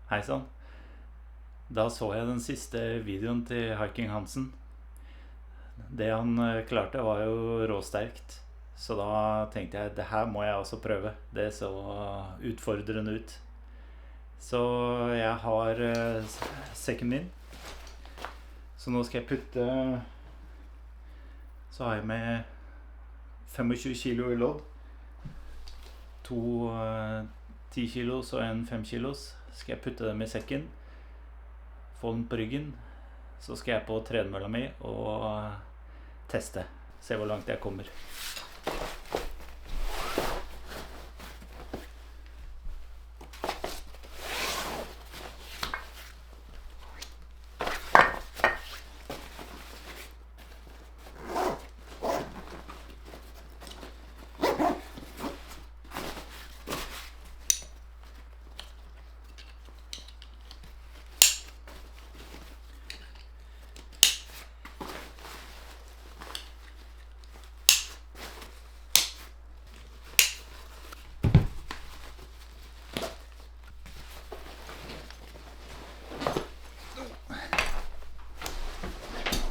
Hei sann. Da så jeg den siste videoen til Hiking Hansen. Det han klarte var jo råsterkt. Så da tenkte jeg, det her må jeg også prøve. Det så utfordrende ut. Så jeg har sekken min. Så nå skal jeg putte... Så har jeg med 25 kilo i lodd. 2 10 kilos og en 5 kilos. Skal jeg putte dem i sekken. Få den på ryggen. Så skal jeg på tredemølla mi og teste. Se hvor langt jeg kommer.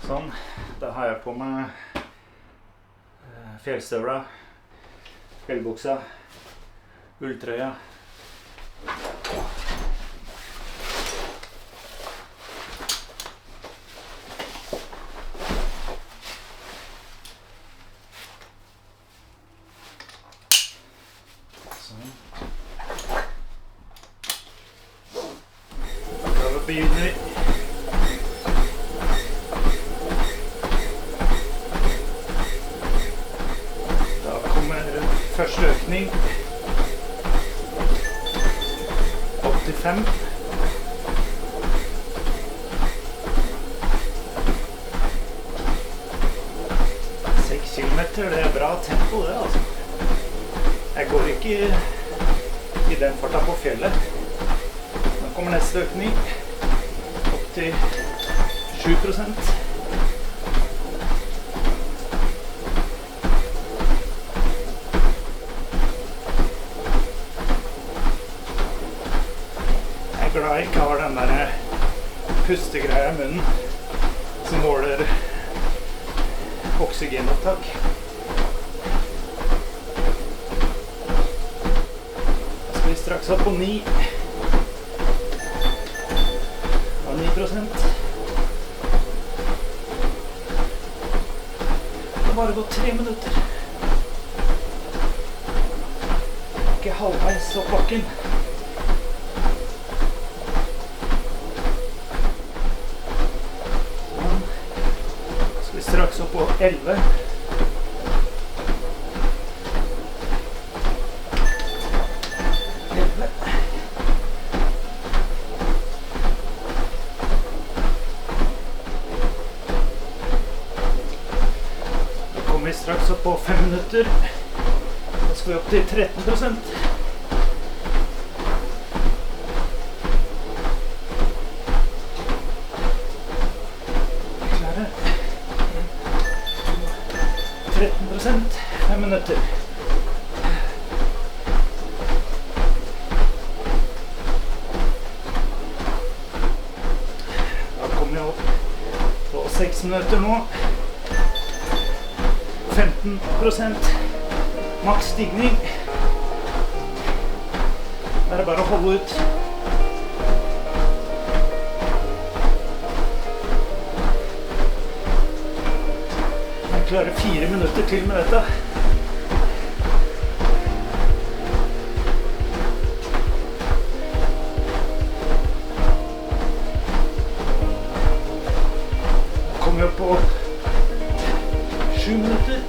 Sånn, da har jeg på meg fjellstøvla, fjellbuksa, ulltrøya. Sånn. Da begynner vi. Første økning opp til 5. Seks kilometer, det er bra tempo det altså. Jeg går ikke i den farta på fjellet. Nå kommer neste økning opp til 7%. Glad jeg ikke har den der pustegreia i munnen som måler oksygenopptak. Da skal vi straks opp på 9. Og 9%. Det har bare gått 3 minutter. Ikke halvveis opp bakken. Straks opp på 11. Da kommer vi straks opp på 5 minutter. Da skal vi opp til 13%. %, 5 minutter. Da kommer jeg opp på 6 minutter nå. 15%. Maks stigning. Det er bare å holde ut. Klarer 4 minutter til med dette. Da kommer jeg på 7 minutter.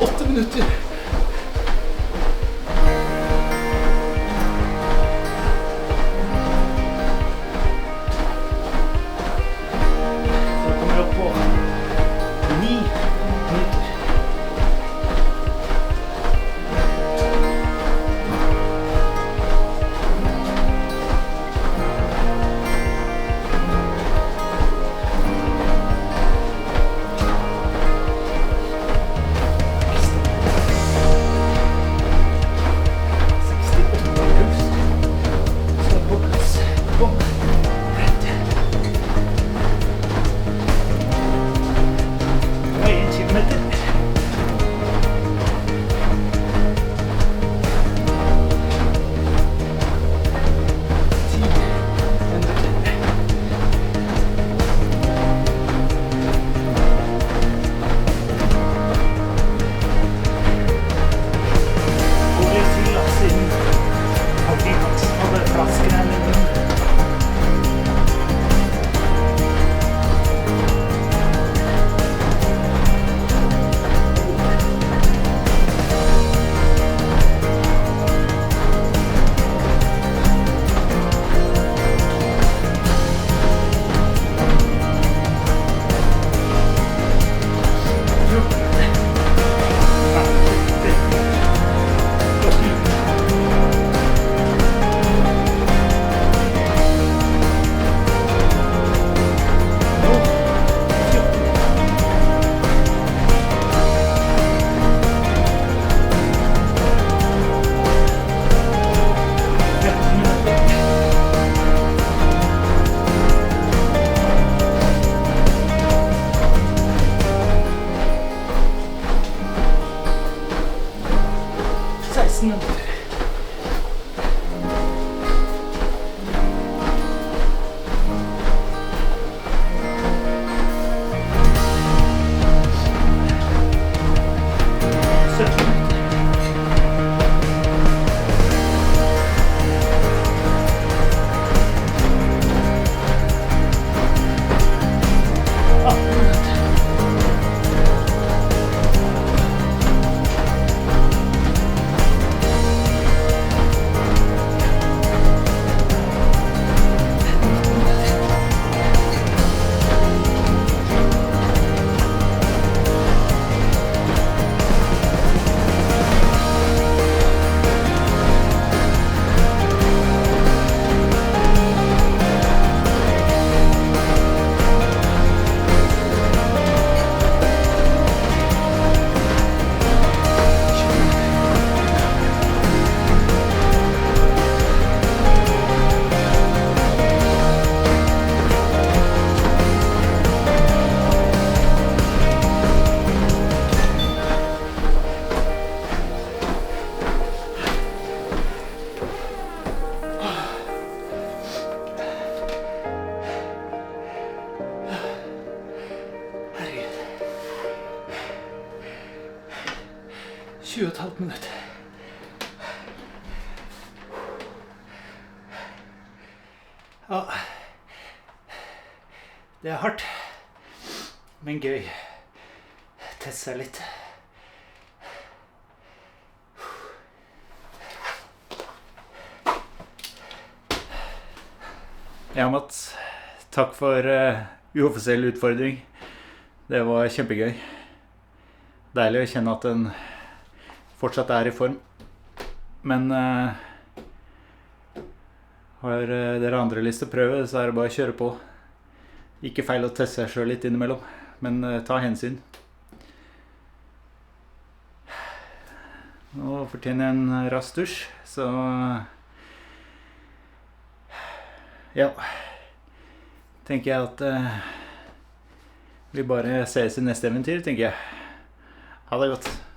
8 minutter. halsen. Herregud. 20,5 minutter. Ja, det er hardt, men gøy. Teste seg litt. Ja, Mats, takk for uoffisiell utfordring. Det var kjempegøy. Deilig å kjenne at den fortsatt er i form. Men har dere andre lyst til å prøve, så er det bare å kjøre på. Ikke feil å teste seg selv litt innimellom, men ta hensyn. Nå fortjener jeg en rask dusj, så ja, tenker jeg at vi bare ses i neste eventyr, tenker jeg. Ha det godt.